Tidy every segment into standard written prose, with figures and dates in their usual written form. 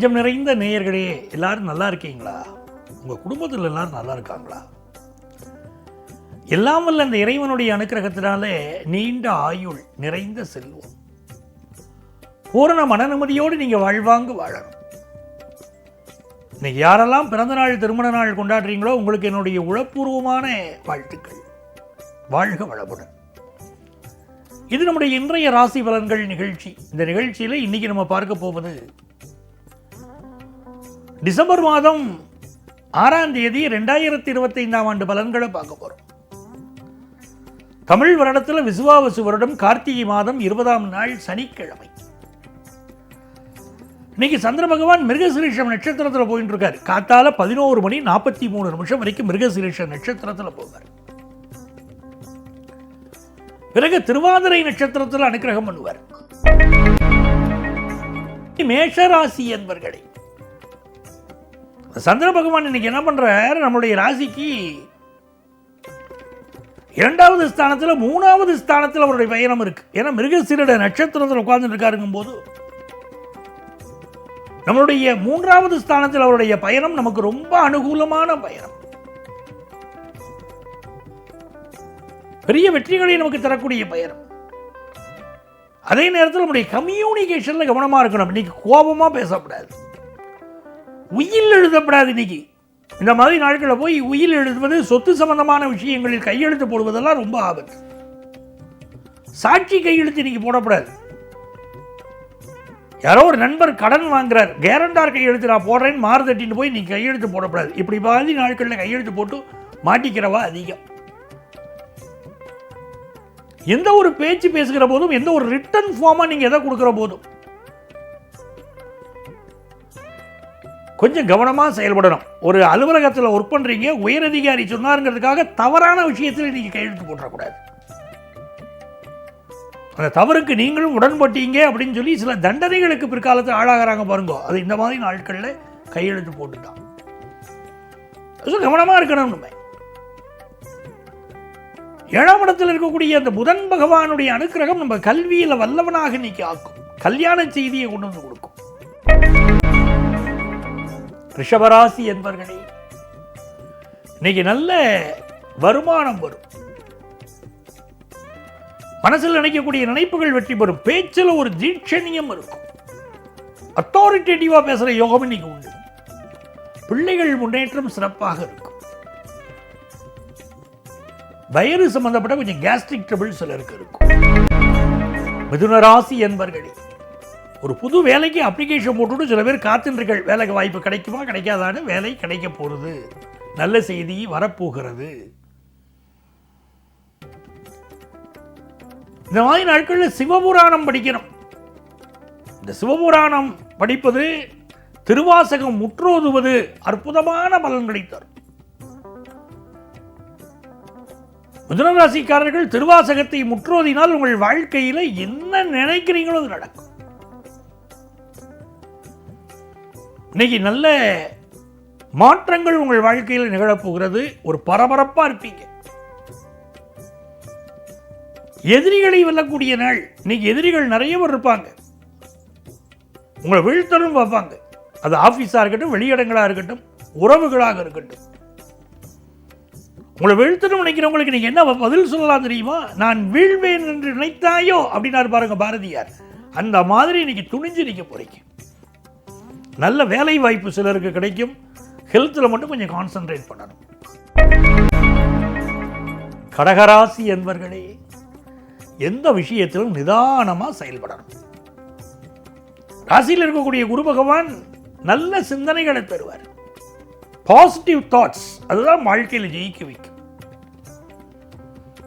நெஞ்சம் நிறைந்த நேயர்களே, எல்லாரும் நல்லா இருக்கீங்களா? உங்க குடும்பத்தில் எல்லாரும் நல்லா இருக்காங்களா? எல்லாம் வல்ல அந்த இறைவனுடைய அனுக்கிரகத்தினாலே நீண்ட ஆயுள், நிறைந்த செல்வம், பூரண மன நிம்மதியோடு நீங்க வாழ்வாங்க வாழணும். இன்னைக்கு யாரெல்லாம் பிறந்த நாள், திருமண நாள் கொண்டாடுறீங்களோ உங்களுக்கு என்னுடைய உளப்பூர்வமான வாழ்த்துக்கள். வாழ்க வளமுடன். இது நம்முடைய இன்றைய ராசி பலன்கள் நிகழ்ச்சி. இந்த நிகழ்ச்சியில இன்னைக்கு நம்ம பார்க்க போவது டிசம்பர் மாதம் 6ஆம் தேதி 2025ஆம் ஆண்டு பலன்களை பார்க்க போறோம். தமிழ் வருடத்தில் விசுவாவசு வருடம் கார்த்திகை மாதம் 20ஆம் நாள் சனிக்கிழமை. இன்னைக்கு சந்திர பகவான் மிருகசீரிஷம் நட்சத்திரத்தில் போயிட்டு இருக்காரு. காத்தால 11:43 வரைக்கும் மிருகசீரிஷம் நட்சத்திரத்தில் போவார். பிறகு திருவாதிரை நட்சத்திரத்தில் அனுக்கிரகம் பண்ணுவார். மேஷராசி என்பர்களே, சந்திர பகவான் இன்னைக்கு என்ன பண்றார், நம்மளுடைய ராசிக்கு 2வது ஸ்தானத்தில் 3வது ஸ்தானத்தில் அவருடைய பயணம் இருக்கு. ஏன்னா மிருகசீரிட நட்சத்திரத்தில் உட்கார்ந்து இருக்காருங்கும் போது நம்மளுடைய 3வது ஸ்தானத்தில் அவருடைய பயணம் நமக்கு ரொம்ப அனுகூலமான பயணம். பெரிய வெற்றிகளை நமக்கு தரக்கூடிய பயணம். அதே நேரத்தில் நம்முடைய கம்யூனிகேஷன்ல கவனமா இருக்கணும். இன்னைக்கு கோபமா பேசக்கூடாது, உயில் எழுதப்படாது. இன்னைக்கு இந்த மாதிரி நாட்களில் போய் உயில் எழுதுவது, சொத்து சம்பந்தமான விஷயங்களில் கையெழுத்து போடுவதெல்லாம் ரொம்ப ஆபத்து. சாட்சி கையெழுத்து இன்னைக்கு போடக்கூடாது. யாரோ ஒரு நண்பர் கடன் வாங்குறார், கேரண்டார் கையெழுத்து நான் போடுறேன்னு மாறுதட்டின்னு போய் நீங்க கையெழுத்து போடக்கூடாது. இப்படி பாதி நாட்களில் கையெழுத்து போட்டு மாட்டிக்கிறவா அதிகம். எந்த ஒரு பேச்சு பேசுகிற போதும், எந்த ஒரு ரிட்டன் ஃபார்மா நீங்க எதை கொடுக்கிற போதும் கொஞ்சம் கவனமா செயல்படணும். ஒரு அலுவலகத்தில் ஒர்க் பண்றீங்க, உயரதிகாரி சொன்னாருங்கிறதுக்காக தவறான விஷயத்தில் நீங்க கையெழுத்து போடக்கூடாது. அந்த தவறுக்கு நீங்களும் உடன்பட்டீங்க அப்படின்னு சொல்லி சில தண்டனைகளுக்கு பிற்காலத்தில் ஆளாகிறாங்க பாருங்க. அது இந்த மாதிரி நாட்களில் கையெழுத்து போட்டுட்டான். கவனமா இருக்கணும். நம்ம 7ஆம் இடத்தில் இருக்கக்கூடிய அந்த புதன் பகவானுடைய அனுக்கிரகம் நம்ம கல்வியில வல்லவனாக இன்னைக்கு ஆக்கும். கல்யாண செய்தியை கொண்டு வந்து கொடுக்கும். ரிஷபராசி என்பர்களே, இன்னைக்கு நல்ல வருமானம் வரும். மனசில் நினைக்கக்கூடிய நினைப்புகள் வெற்றி பெறும். பேச்சில் ஒரு தீட்சணியம் இருக்கும். அத்தாரிட்டேட்டிவா பேசுற யோகம் இன்னைக்கு உண்டு. பிள்ளைகள் முன்னேற்றம் சிறப்பாக இருக்கும். வயிறு சம்பந்தப்பட்ட கொஞ்சம் கேஸ்ட்ரிக் ட்ரபிள் சிலருக்கு இருக்கும். மிதுன ராசி என்பர்களே, ஒரு புது வேலைக்கு அப்ளிகேஷன் போட்டுட்டு சில பேர் காத்துருக்கள். வேலைக்கு வாய்ப்பு கிடைக்குமா கிடைக்காதான்னு. வேலை கிடைக்க போறது, நல்ல செய்தி வரப்போகிறது. இந்த மாதிரி நாட்களில் சிவபுராணம் படிக்கணும். இந்த சிவபுராணம் படிப்பது, திருவாசகம் முற்றோதுவது அற்புதமான பலன்களை தரும். மிதுனராசிக்காரர்கள் திருவாசகத்தை முற்றோதினால் உங்கள் வாழ்க்கையில் என்ன நினைக்கிறீங்களோ அது நடக்கும். இன்னைக்கு நல்ல மாற்றங்கள் உங்கள் வாழ்க்கையில் நிகழப்போகிறது. ஒரு பரபரப்பா இருப்பீங்க. எதிரிகளை வெல்லக்கூடிய நாள். இன்னைக்கு எதிரிகள் நிறைய பேர் இருப்பாங்க. உங்களை வீழ்த்தணும் பார்ப்பாங்க. அது ஆபீஸா இருக்கட்டும், வெளியிடங்களா இருக்கட்டும், உறவுகளாக இருக்கட்டும். உங்களை வீழ்த்தணும் நினைக்கிறவங்களுக்கு நீங்க என்ன பதில் சொல்லலாம் தெரியுமா? நான் வீழ்வேன் என்று நினைத்தாயோ அப்படின்னாரு பாருங்க பாரதியார். அந்த மாதிரி இன்னைக்கு துணிஞ்சு நிற்க போறீங்க. நல்ல வேலை வாய்ப்பு சிலருக்கு கிடைக்கும். ஹெல்த்ல மட்டும் கொஞ்சம் கான்சென்ட்ரேட் பண்ணணும். கடகராசி என்பர்களே, எந்த விஷயத்திலும் நிதானமா செயல்படணும். ராசியில் இருக்கக்கூடிய குரு பகவான் நல்ல சிந்தனைகளை தருவார். பாசிட்டிவ் தாட்ஸ் அதுதான் வாழ்க்கையில் ஜெயிக்க வைக்கும்.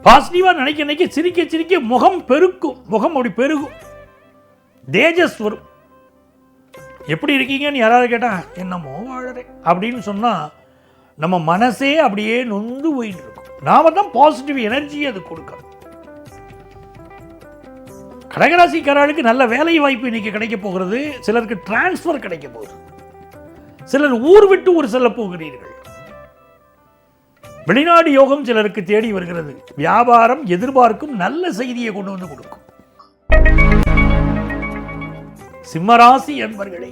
பாசிட்டிவா நினைக்க சிரிக்க சிரிக்க முகம் பெருக்கும். முகம் அப்படி பெருகும், தேஜஸ் வரும். எப்படி இருக்கீங்கன்னு யாராவது கேட்டா என்னமோ வாழறேன் அப்படின்னு சொன்னா நம்ம மனசே அப்படியே நொந்து போயிட்டு இருக்கும். நாம தான் பாசிட்டிவ் எனர்ஜி அது கொடுக்கணும். கடகராசிக்காரர்களுக்கு நல்ல வேலை வாய்ப்பு இன்னைக்கு கிடைக்க போகிறது. சிலருக்கு டிரான்ஸ்பர் கிடைக்க போகுது. சிலர் ஊர் விட்டு ஒரு செல்ல போகிறீர்கள். வெளிநாடு யோகம் சிலருக்கு தேடி வருகிறது. வியாபாரம் எதிர்பார்க்கும் நல்ல செய்தியை கொண்டு வந்து கொடுக்கும். சிம்மராசி என்பர்களே,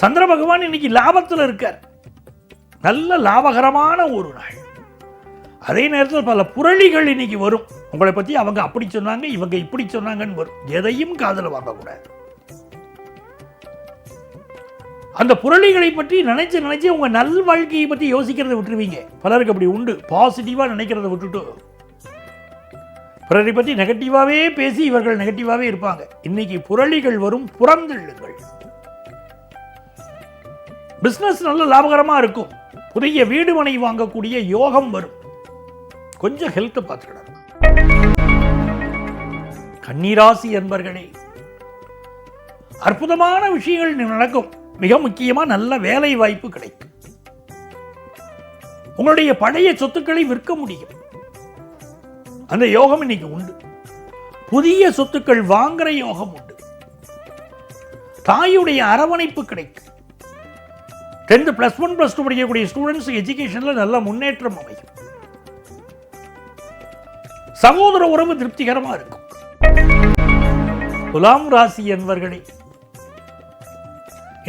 சந்திர பகவான் இன்னைக்கு லாபத்தில் இருக்கார். நல்ல லாபகரமான ஒரு நாள். அதே நேரத்தில் பல புரளிகள் இன்னைக்கு வரும். உங்களை பற்றி அவங்க அப்படி சொன்னாங்க, இவங்க இப்படி சொன்னாங்கன்னு வரும். எதையும் காதில் வாங்கக்கூடாது. அந்த புரளிகளை பற்றி நினைச்சு உங்க நல் வாழ்க்கையை பற்றி யோசிக்கிறத விட்டுருவீங்க. பலருக்கு அப்படி உண்டு. பாசிட்டிவா நினைக்கிறத விட்டுட்டு பிறரை பற்றி நெகட்டிவாவே பேசி இவர்கள் நெகட்டிவாவே இருப்பாங்க. இன்னைக்கு புரளிகள் வரும், புறந்தள்ளுங்கள். பிசினஸ் நல்ல லாபகரமா இருக்கும். புதிய வீடு மனை வாங்கக்கூடிய யோகம் வரும். கொஞ்சம் ஹெல்த் பார்த்துக்கணும். கன்னிராசி என்பர்களே, அற்புதமான விஷயங்கள் நடக்கும். மிக முக்கியமா நல்ல வேலை வாய்ப்பு கிடைக்கும். உங்களுடைய பழைய சொத்துக்களை விற்க முடியும். அந்த யோகம் இன்னைக்கு உண்டு. புதிய சொத்துக்கள் வாங்குற யோகம் உண்டு. தாயுடைய அரவணைப்பு கிடைக்கும். 10th +1 +2 படிக்கக்கூடிய ஸ்டூடெண்ட்ஸ் எஜுகேஷன்ல நல்ல முன்னேற்றம் அமையும். சகோதர உறவு திருப்திகரமா இருக்கும். துலாம் ராசி என்பர்களே,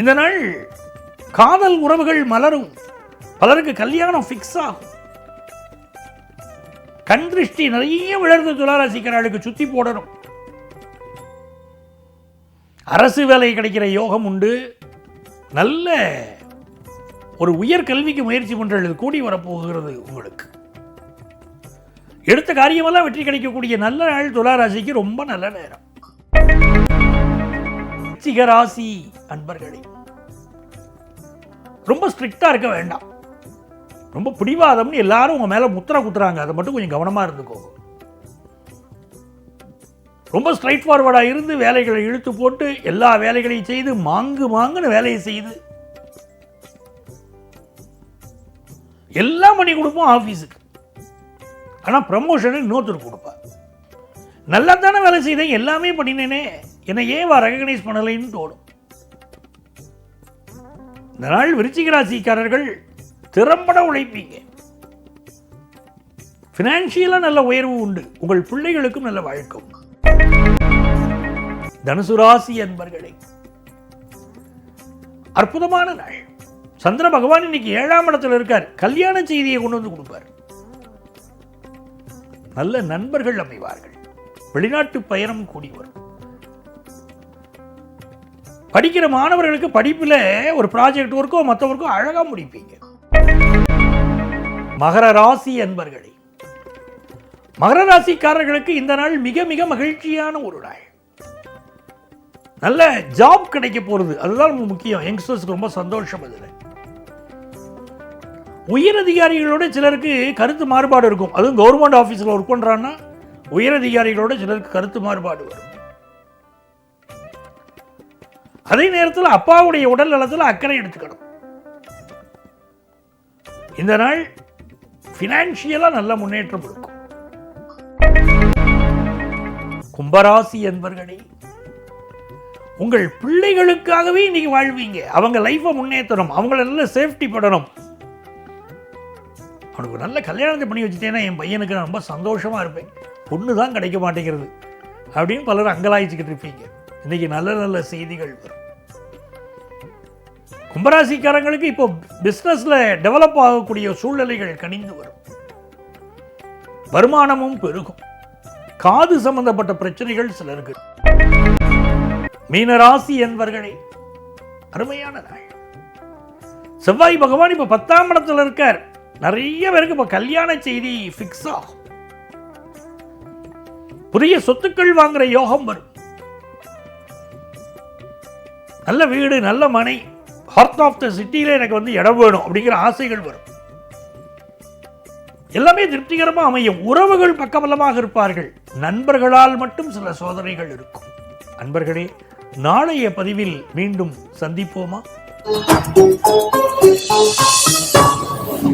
இந்த நாள் காதல் உறவுகள் மலரும். பலருக்கு கல்யாணம் ஃபிக்ஸ் ஆகும். கண் திருஷ்டி நிறைய விளர்ந்து துளாராசிக்காரர்களுக்கு சுத்தி போடணும். அரசு வேலை கிடைக்கிற யோகம் உண்டு. நல்ல ஒரு உயர் கல்விக்கு முயற்சி பண்றது கூடி வரப்போகிறது. உங்களுக்கு எடுத்த காரியமெல்லாம் வெற்றி கிடைக்கக்கூடிய நல்ல நாள் துளாராசிக்கு ரொம்ப நல்ல நேரம். ராசி அன்பர்களே, ரொம்ப ஸ்ட்ரிக்டா இருக்க வேண்டாம். ரொம்ப பிடிவாதம்னு எல்லாரும் உங்க மேல முத்திர குத்துறாங்க. அதை மட்டும் கொஞ்சம் கவனமா இருந்துக்கோங்க. ரொம்ப ஸ்ட்ரைட் ஃபார்வர்டா இருந்து வேலைகளை இழுத்து போட்டு எல்லா வேலைகளையும் செய்து மாங்குன்னு வேலையை செய்து எல்லாம் பண்ணி கொடுப்போம் ஆபீஸுக்கு. ஆனா ப்ரமோஷன் இன்னொருத்தர் கொடுப்பார். நல்லா தானே வேலை செய்தேன், எல்லாமே பண்ணினேனே, என்னை ஏன் ரெகக்னைஸ் பண்ணலைன்னு தோணும். இந்த நாள் விருச்சிக ராசிக்காரர்கள் திறம்பட உழைப்பீங்க. பினான்சியலா நல்ல உயர்வு உண்டு. உங்கள் பிள்ளைகளுக்கும் நல்ல வழக்கம். தனுசு ராசி என்பர்களே, அற்புதமான நாள். சந்திர பகவான் இன்னைக்கு 7ஆம் இடத்துல இருக்கார். கல்யாண செய்தியை கொண்டு வந்து கொடுப்பார். நல்ல நண்பர்கள் அமைவார்கள். வெளிநாட்டு பயணம் கூடி வரும். படிக்கிற மாணவர்களுக்கு படிப்பில் ஒரு ப்ராஜெக்ட் ஒர்க்கோ மற்றவருக்கோ அழகா முடிப்பீங்க. மகர ராசி என்பர்களே, மகர ராசிக்காரர்களுக்கு இந்த நாள் மிக மிக மகிழ்ச்சியான ஒரு நாள். நல்ல ஜாப் கிடைக்க போறது, அதுதான் முக்கியம். யங்ஸ்டர்ஸ்க்கு ரொம்ப சந்தோஷம். அதுல உயர் அதிகாரிகளோட சிலருக்கு கருத்து மாறுபாடு இருக்கும். அதுவும் கவர்மெண்ட் ஆபீஸ்ல ஒர்க் பண்றான்னா உயர் அதிகாரிகளோட சிலருக்கு கருத்து மாறுபாடு வரும். அதே நேரத்தில் அப்பாவுடைய உடல் நலத்தில் அக்கறை எடுத்துக்கணும். இந்த நாள் பினான்சியலா நல்ல முன்னேற்றம் இருக்கும். கும்பராசி என்பர்களே, உங்கள் பிள்ளைகளுக்காகவே இன்னைக்கு வாழ்வீங்க. அவங்க லைஃபை முன்னேற்றணும், அவங்கள நல்ல சேஃப்டி பண்ணணும். அவனுக்கு நல்ல கல்யாணத்தை பண்ணி வச்சுட்டேன்னா என் பையனுக்கு நான் ரொம்ப சந்தோஷமா இருப்பேன். பொண்ணு தான் கிடைக்க மாட்டேங்கிறது அப்படின்னு பலரும் அங்கலாய்ச்சிக்கிட்டு இருப்பீங்க. இன்னைக்கு நல்ல நல்ல செய்திகள் வரும். கும்பராசிக்காரங்களுக்கு இப்போ பிசினஸ்ல டெவலப் ஆகக்கூடிய சூழ்நிலைகள் கனிந்து வரும். வருமானமும் பெருகும். காது சம்பந்தப்பட்ட பிரச்சனைகள் சிலருக்கு. மீனராசி என்பர்களே, அருமையான நாள். செவ்வாய் பகவான் இப்ப 10ஆம் இடத்துல இருக்கார். நிறைய பேருக்கு இப்ப கல்யாண செய்தி பிக்ஸ் ஆகும். புதிய சொத்துக்கள் வாங்குற யோகம் வரும். நல்ல வீடு, நல்ல மனை, ஹார்ட் ஆஃப் த சிட்டியில எனக்கு இடம் வேணும் அப்படிங்கிற ஆசைகள் வரும். எல்லாமே திருப்திகரமாக அமையும். உறவுகள் பக்கபலமாக இருப்பார்கள். நண்பர்களால் மட்டும் சில சோதனைகள் இருக்கும். அன்பர்களே, நாளைய பதிவில் மீண்டும் சந்திப்போமா?